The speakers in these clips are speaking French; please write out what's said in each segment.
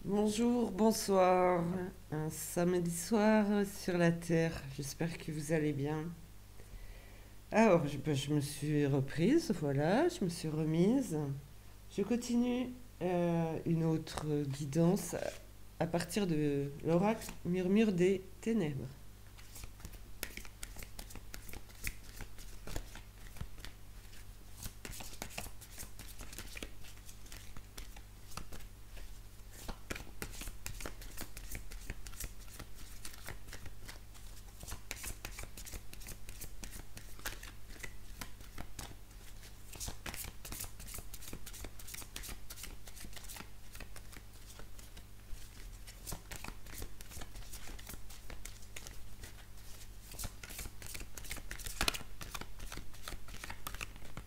Bonjour, bonsoir. Un samedi soir sur la Terre. J'espère que vous allez bien. Alors, je me suis reprise, voilà, je me suis remise. Je continue une autre guidance à partir de l'oracle Murmure des Ténèbres.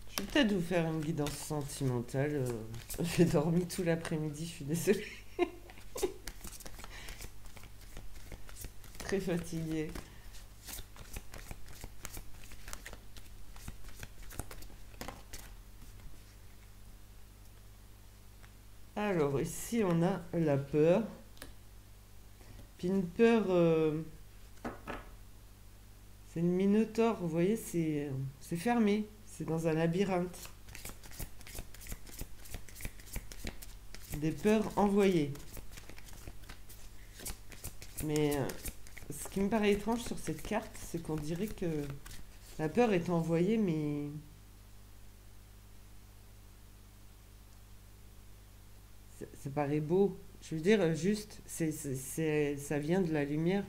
Je vais peut-être vous faire une guidance sentimentale. J'ai dormi tout l'après-midi, je suis désolée, très fatiguée. Alors, ici, on a la peur. Puis une peur. C'est une minotaure, vous voyez, c'est fermé, c'est dans un labyrinthe. Des peurs envoyées. Mais ce qui me paraît étrange sur cette carte, c'est qu'on dirait que la peur est envoyée, mais ça paraît beau. Je veux dire, juste, ça vient de la lumière,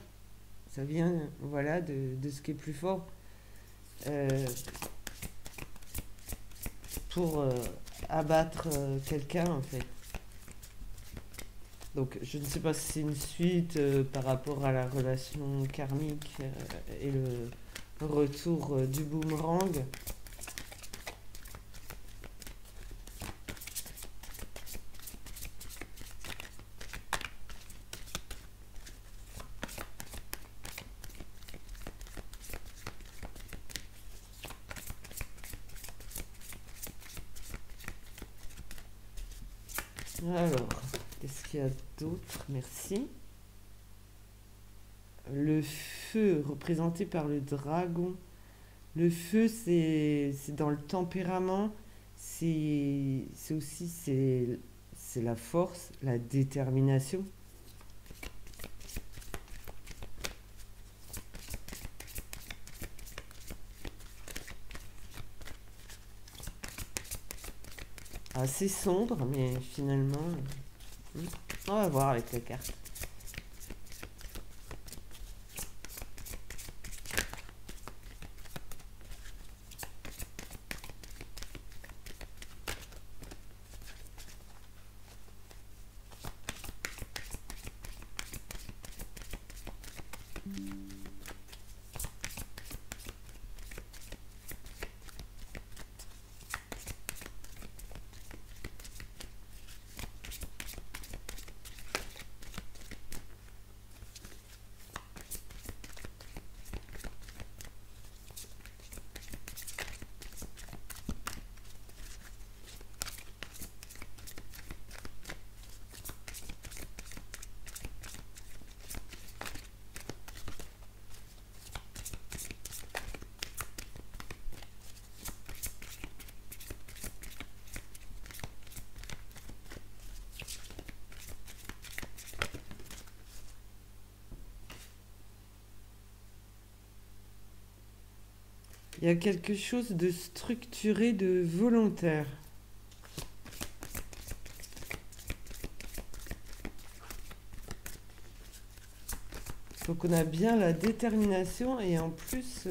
ça vient, voilà, de ce qui est plus fort euh, pour abattre quelqu'un, en fait. Donc, je ne sais pas si c'est une suite par rapport à la relation karmique et le retour du boomerang. Alors, qu'est-ce qu'il y a d'autre? Merci. Le feu, représenté par le dragon. Le feu, c'est dans le tempérament. C'est aussi c'est la force, la détermination. Assez sombre, mais finalement, on va voir avec la carte. Il y a quelque chose de structuré, de volontaire. Donc on a bien la détermination et en plus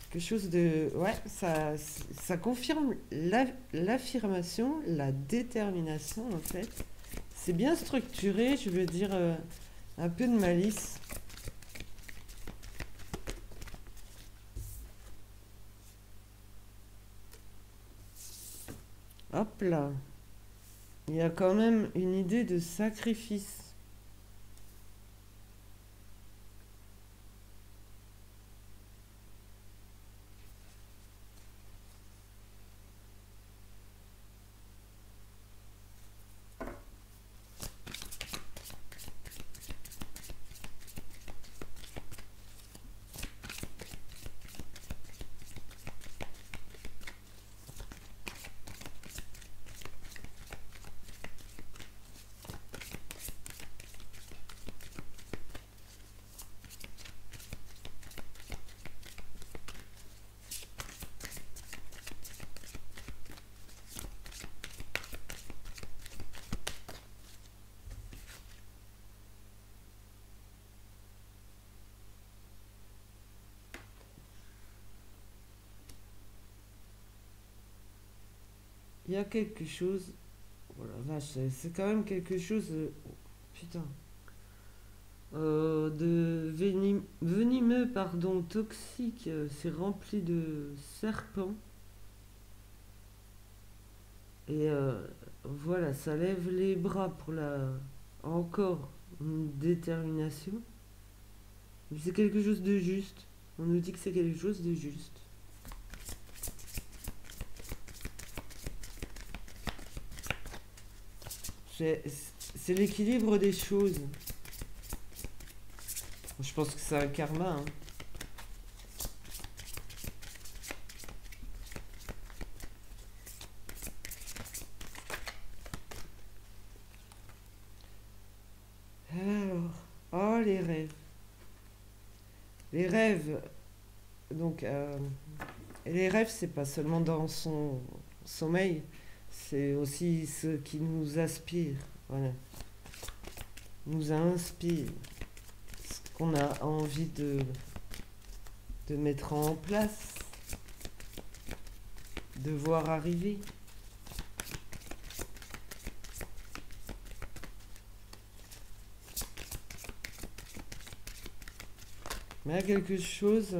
quelque chose de... Ouais, ça confirme l'affirmation, la détermination en fait. C'est bien structuré, je veux dire, un peu de malice. Hop là. Il y a quand même une idée de sacrifice. Il y a quelque chose. Oh la vache, c'est quand même quelque chose. Putain. De venimeux, pardon, toxique. C'est rempli de serpents. Et voilà, ça lève les bras pour la. Encore une détermination. Mais c'est quelque chose de juste. On nous dit que c'est quelque chose de juste. C'est c'est l'équilibre des choses. Je pense que c'est un karma, hein. Alors, oh les rêves. Les rêves, donc, les rêves, c'est pas seulement dans son sommeil, c'est aussi ce qui nous aspire, voilà, nous inspire, ce qu'on a envie de mettre en place, de voir arriver. Mais il y a quelque chose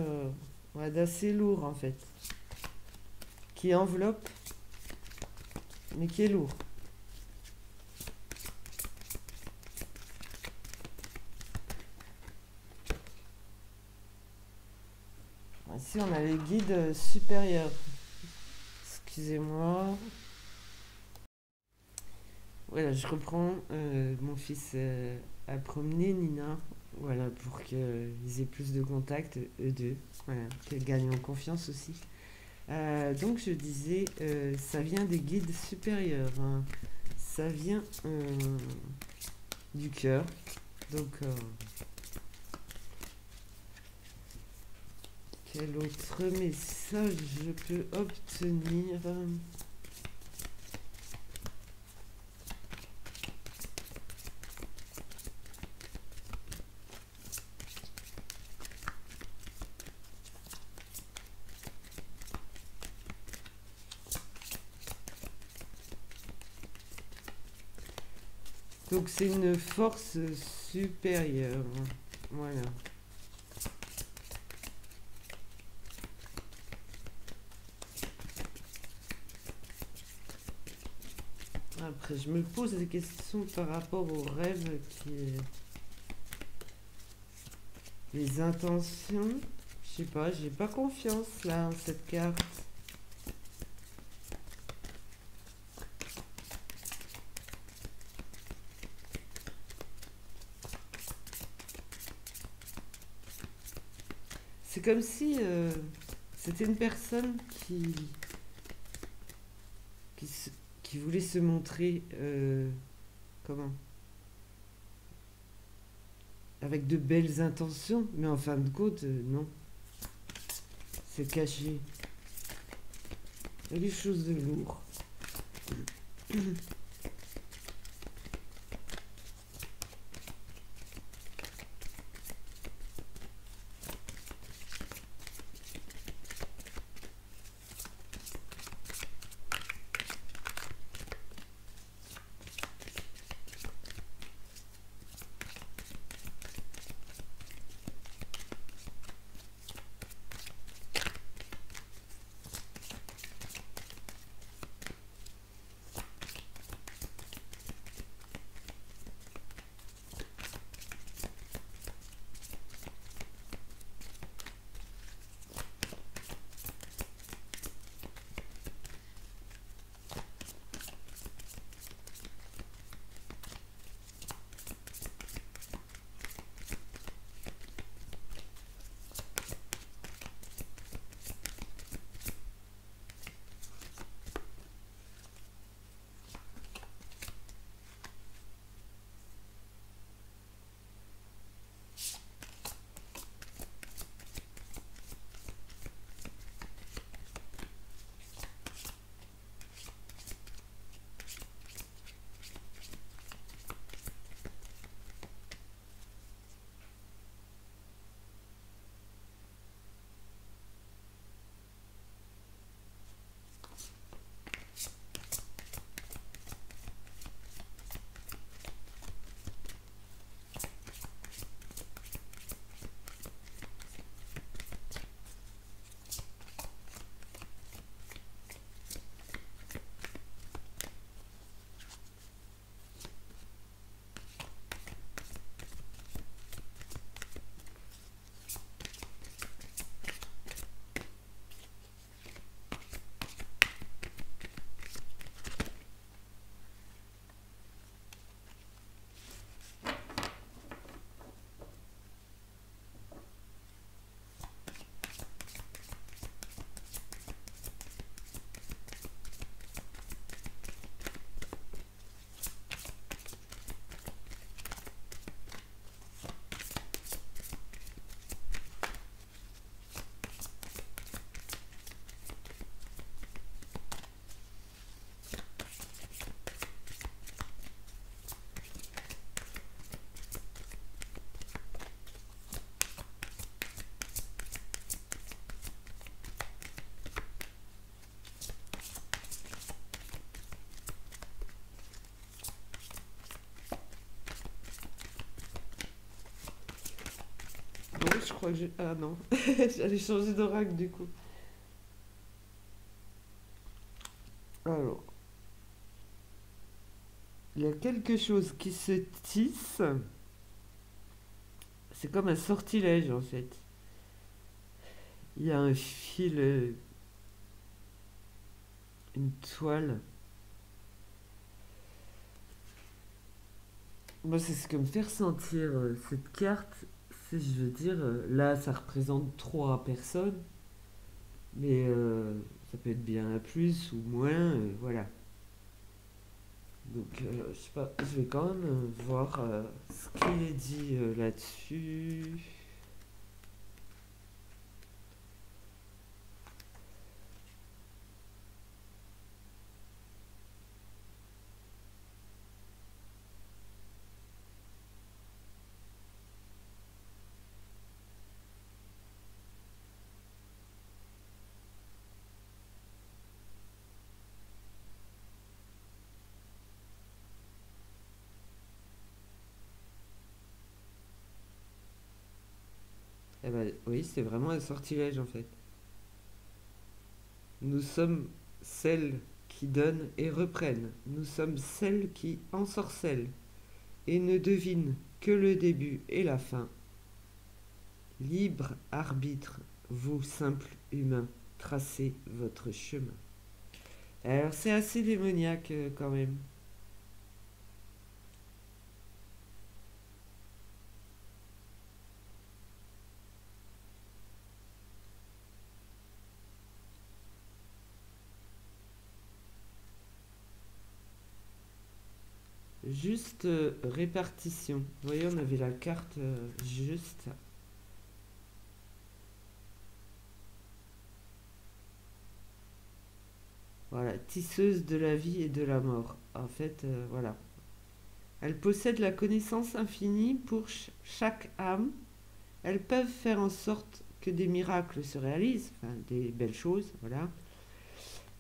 ouais, d'assez lourd en fait, qui enveloppe, mais qui est lourd. Ici, on a les guides supérieurs. Excusez-moi. Voilà, je reprends. Mon fils a promené Nina. Voilà, pour qu'ils aient plus de contact, eux deux. Voilà, qu'elle gagne en confiance aussi. Donc, je disais, ça vient des guides supérieurs, hein. Ça vient du cœur. Donc, quel autre message je peux obtenir? Donc c'est une force supérieure. Voilà. Après, je me pose des questions par rapport aux rêves les intentions. Je sais pas, j'ai pas confiance là en cette carte. C'est comme si c'était une personne qui, qui voulait se montrer comment avec de belles intentions, mais en fin de compte, non. C'est caché. Il y a des choses de lourd. crois que je... Ah non, j'allais changer d'oracle du coup. Alors, il y a quelque chose qui se tisse. C'est comme un sortilège en fait. Il y a un fil, une toile. Moi, c'est ce que me fait ressentir cette carte. C'est, je veux dire, là, ça représente trois personnes, mais ça peut être bien plus ou moins, voilà. Donc, je sais pas, je vais quand même voir ce qu'il est dit là-dessus. Eh ben, oui, c'est vraiment un sortilège en fait. Nous sommes celles qui donnent et reprennent. Nous sommes celles qui ensorcellent et ne devinent que le début et la fin. Libre arbitre, vous simples humains, tracez votre chemin. Alors c'est assez démoniaque quand même. Juste répartition. Vous voyez, on avait la carte juste. Voilà, tisseuse de la vie et de la mort. En fait, voilà. Elles possèdent la connaissance infinie pour chaque âme. Elles peuvent faire en sorte que des miracles se réalisent, enfin des belles choses, voilà.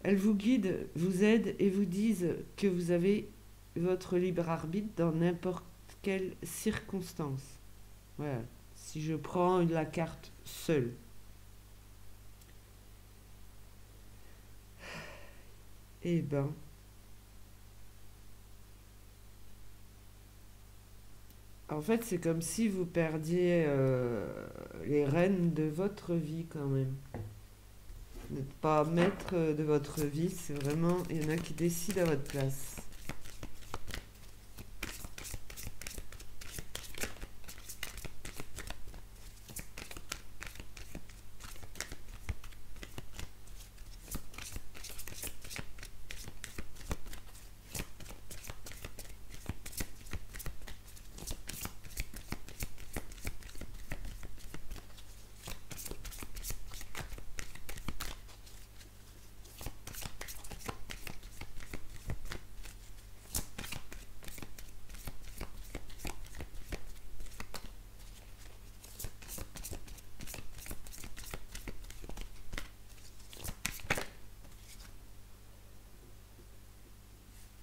Elles vous guident, vous aident et vous disent que vous avez votre libre arbitre dans n'importe quelle circonstance. Voilà. Si je prends la carte seule, eh ben, en fait, c'est comme si vous perdiez les rênes de votre vie quand même. Vous n'êtes pas maître de votre vie, c'est vraiment, il y en a qui décident à votre place.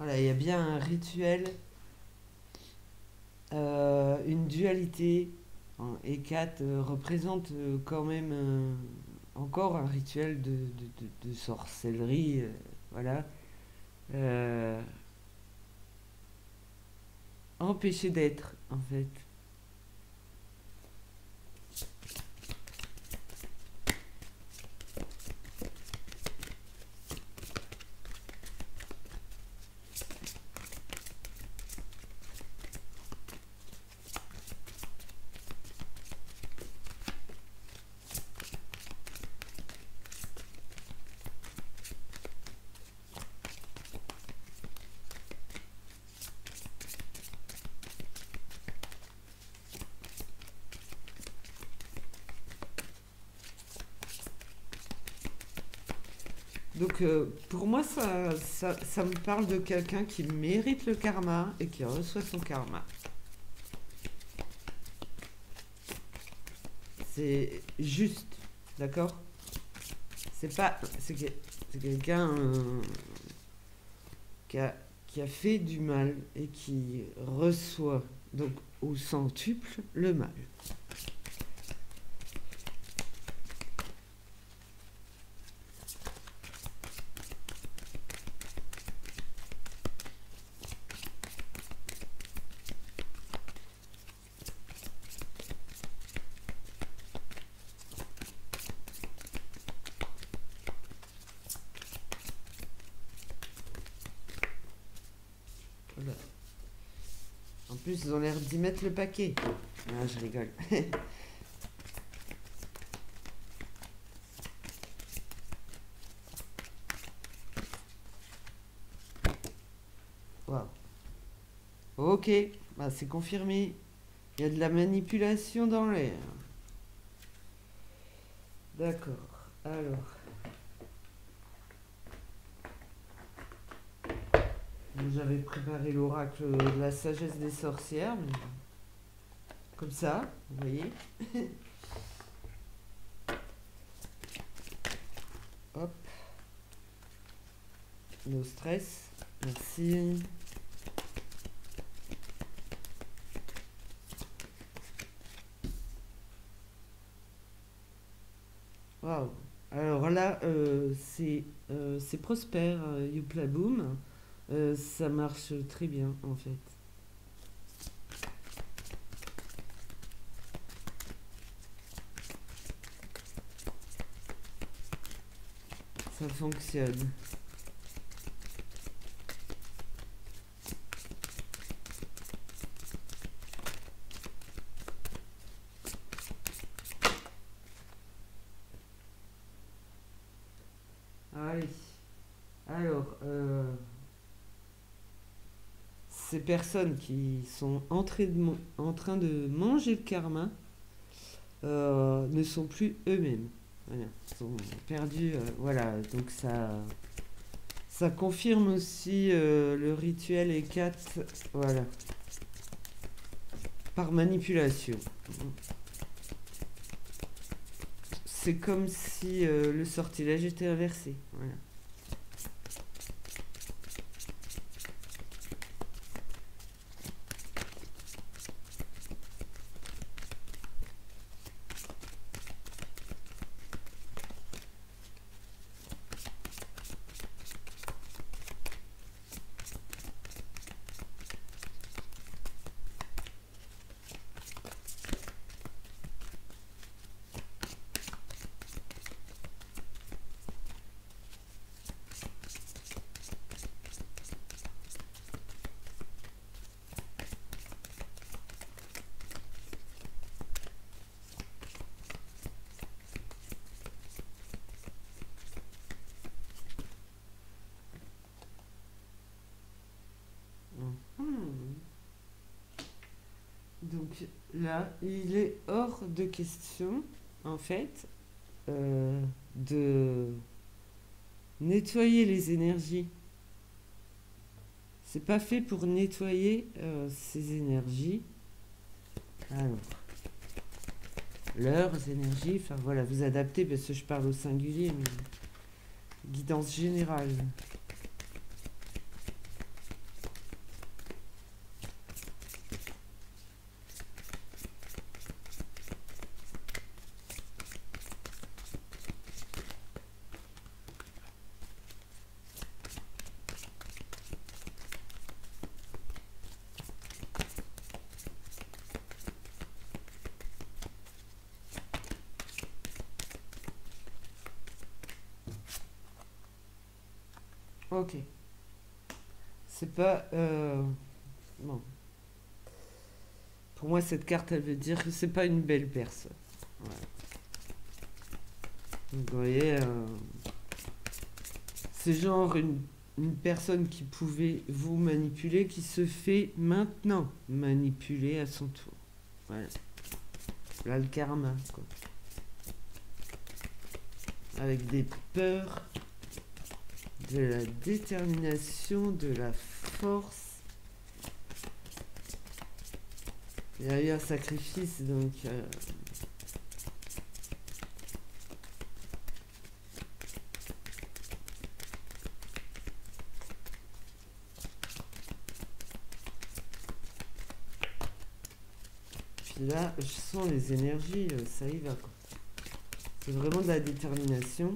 Voilà, il y a bien un rituel, une dualité, hein. Et 4 représente quand même encore un rituel de sorcellerie, voilà. Euh, empêché d'être, en fait. Donc pour moi, ça me parle de quelqu'un qui mérite le karma et qui reçoit son karma. C'est juste, d'accord? C'est pas, c'est quelqu'un qui qui a fait du mal et qui reçoit donc au centuple le mal. plus, ils ont l'air d'y mettre le paquet. Ah, je rigole. Waouh. Ok, bah, c'est confirmé. Il y a de la manipulation dans l'air. D'accord. Alors, j'avais préparé l'oracle de la sagesse des sorcières, mais comme ça, vous voyez. Hop, no stress. Merci. Waouh. Alors là, c'est prospère, Youpla Boom. Ça marche très bien, en fait. Ça fonctionne. Allez. Alors, ces personnes qui sont en train de manger le karma ne sont plus eux-mêmes. Voilà, ils sont perdus. Voilà, donc ça confirme aussi le rituel Hécat, voilà, par manipulation. C'est comme si le sortilège était inversé. Voilà. Mhm. Donc là, il est hors de question, en fait, de nettoyer les énergies. C'est pas fait pour nettoyer ces énergies. Alors, leurs énergies, enfin voilà, vous adaptez parce que je parle au singulier, mais guidance générale. Ok. C'est pas. Bon. Pour moi, cette carte, elle veut dire que c'est pas une belle personne. Voilà. Donc, vous voyez, c'est genre une personne qui pouvait vous manipuler, qui se fait maintenant manipuler à son tour. Voilà. Là, le karma, quoi. Avec des peurs, de la détermination, de la force. Il y a eu un sacrifice, donc... Puis là, je sens les énergies, ça y va, quoi. C'est vraiment de la détermination.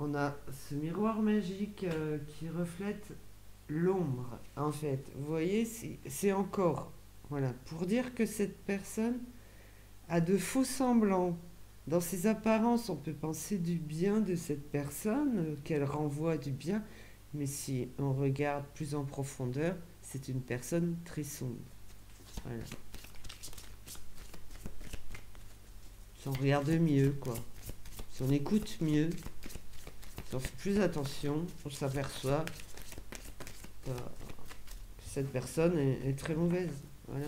On a ce miroir magique qui reflète l'ombre, en fait. Vous voyez, c'est encore, voilà, pour dire que cette personne a de faux semblants. Dans ses apparences, on peut penser du bien de cette personne, qu'elle renvoie du bien, Mais si on regarde plus en profondeur, c'est une personne très sombre. Voilà. Si on regarde mieux, quoi. Si on écoute mieux, si on fait plus attention, on s'aperçoit que cette personne est très mauvaise. Voilà.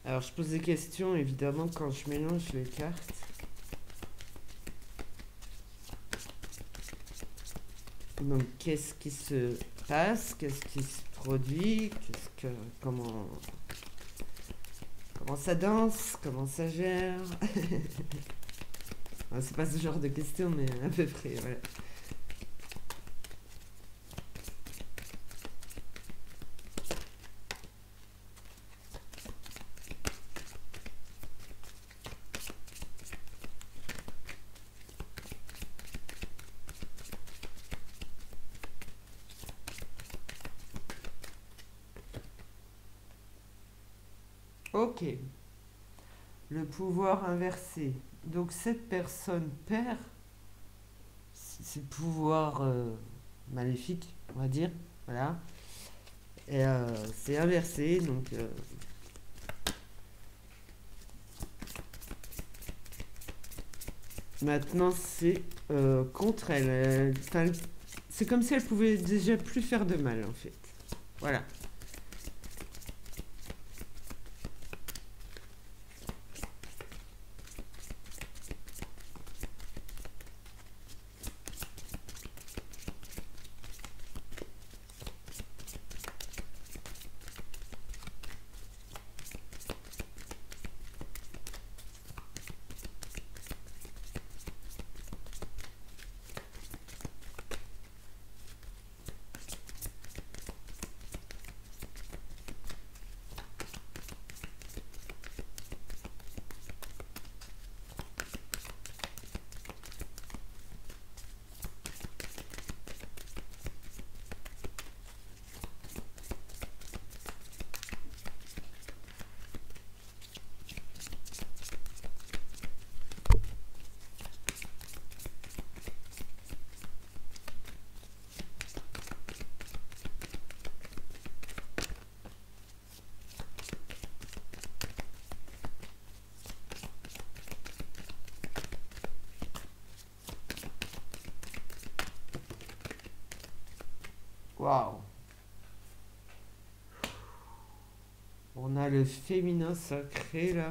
Alors je pose des questions évidemment quand je mélange les cartes. Donc qu'est-ce qui se passe, qu'est-ce qui se produit, comment ça danse, comment ça gère. C'est pas ce genre de questions mais à peu près, voilà. Ok, le pouvoir inversé. Donc cette personne perd ses pouvoirs maléfiques, on va dire. Voilà. Et c'est inversé, donc maintenant c'est contre elle. Enfin, c'est comme si elle pouvait déjà plus faire de mal en fait. Voilà. Waouh. On a le féminin sacré là.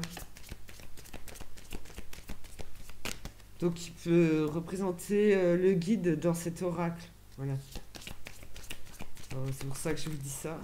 Donc il peut représenter le guide dans cet oracle. Voilà. C'est pour ça que je vous dis ça.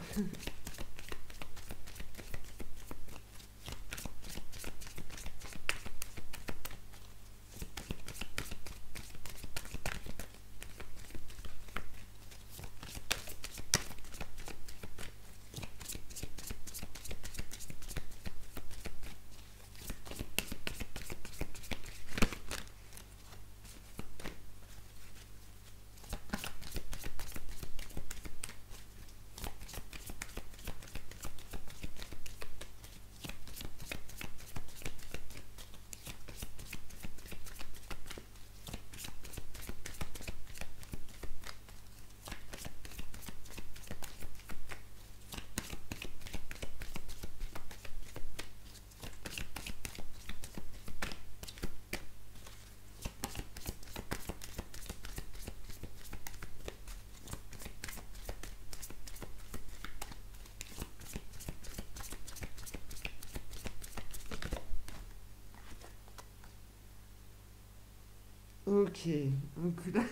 Ok. Donc là,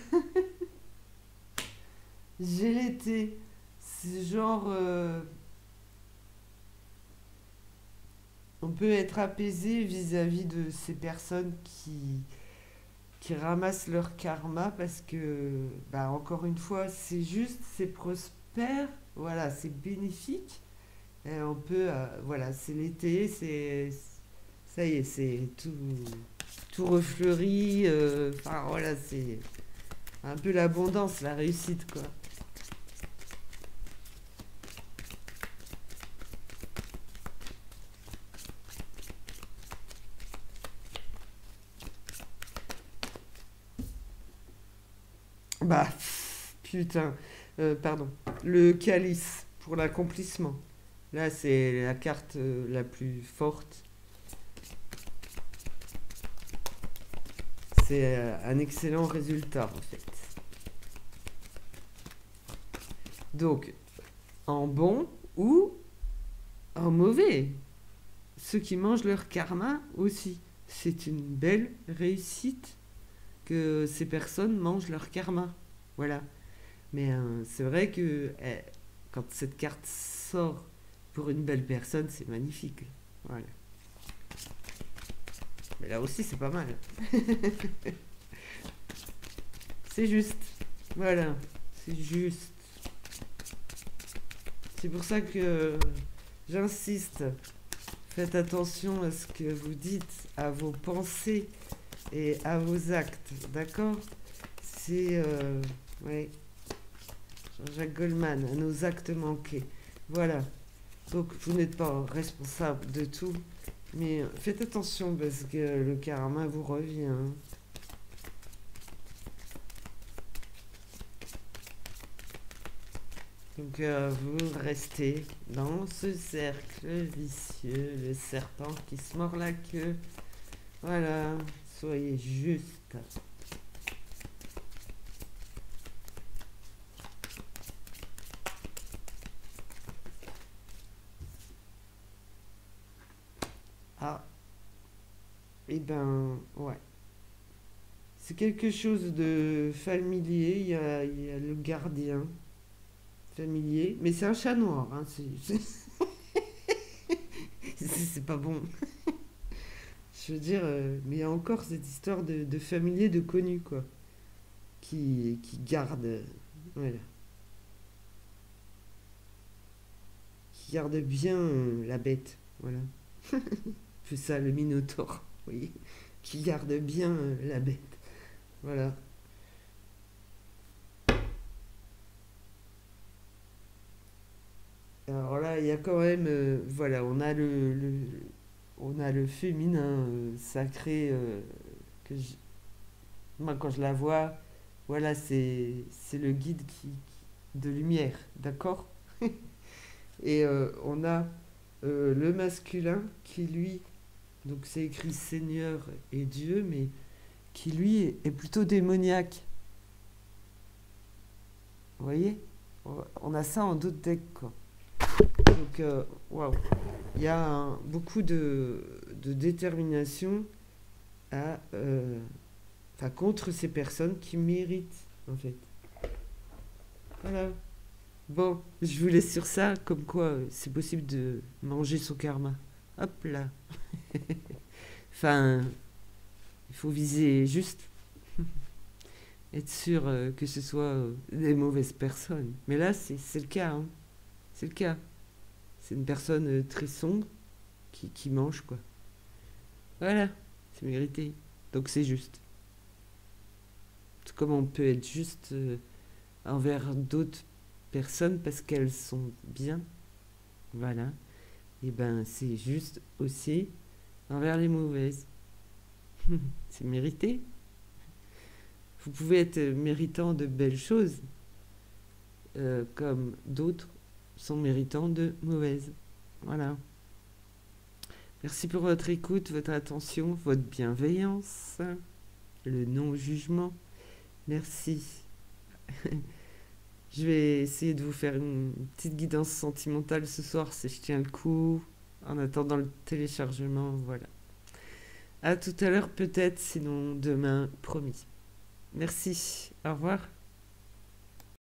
j'ai l'été. C'est genre... on peut être apaisé vis-à-vis de ces personnes qui ramassent leur karma parce que, bah, encore une fois, c'est juste, c'est prospère, voilà, c'est bénéfique. Et on peut, voilà, c'est l'été, ça y est, c'est tout refleuri. Enfin, voilà, c'est un peu l'abondance, la réussite, quoi. Bah, putain, pardon. Le calice pour l'accomplissement. Là, c'est la carte la plus forte. C'est un excellent résultat, en fait. Donc, en bon ou en mauvais. Ceux qui mangent leur karma aussi. C'est une belle réussite que ces personnes mangent leur karma. Voilà. Mais c'est vrai que quand cette carte sort pour une belle personne, c'est magnifique. Voilà. Mais là aussi, c'est pas mal. C'est juste. Voilà. C'est juste. C'est pour ça que j'insiste. Faites attention à ce que vous dites, à vos pensées et à vos actes. D'accord? C'est. Ouais. Jean-Jacques Goldman, à nos actes manqués. Voilà. Donc, vous n'êtes pas responsable de tout. Mais faites attention parce que le karma vous revient. Donc vous restez dans ce cercle vicieux, le serpent qui se mord la queue. Voilà, soyez juste. Ah, et ben, ouais. C'est quelque chose de familier, il y a le gardien familier, mais c'est un chat noir, hein, c'est pas bon. Je veux dire, mais il y a encore cette histoire de familier, de connu, quoi, qui garde, voilà, qui garde bien la bête, voilà. C'est ça, le minotaure, vous voyez, qui garde bien la bête, voilà. Alors là, il y a quand même, voilà, on a le féminin sacré que moi quand je la vois, voilà, c'est le guide de lumière, d'accord? Et on a le masculin qui lui, donc c'est écrit Seigneur et Dieu, mais qui lui est plutôt démoniaque. Vous voyez? On a ça en d'autres decks, quoi. Donc, waouh, il y a beaucoup de détermination à, enfin, contre ces personnes qui méritent, en fait. Voilà. Bon, je vous laisse sur ça, comme quoi c'est possible de manger son karma. Hop là. Enfin, il faut viser juste, être sûr que ce soit des mauvaises personnes. Mais là, c'est le cas, hein. C'est le cas. C'est une personne très sombre qui mange, quoi. Voilà, c'est mérité. Donc c'est juste. Tout comme on peut être juste envers d'autres personnes parce qu'elles sont bien. Voilà. Et ben c'est juste aussi envers les mauvaises. C'est mérité. Vous pouvez être méritant de belles choses comme d'autres sont méritants de mauvaises. Voilà. Merci pour votre écoute, votre attention, votre bienveillance, le non-jugement. Merci. Je vais essayer de vous faire une petite guidance sentimentale ce soir si je tiens le coup, en attendant le téléchargement. Voilà. À tout à l'heure peut-être, sinon demain, promis. Merci. Au revoir.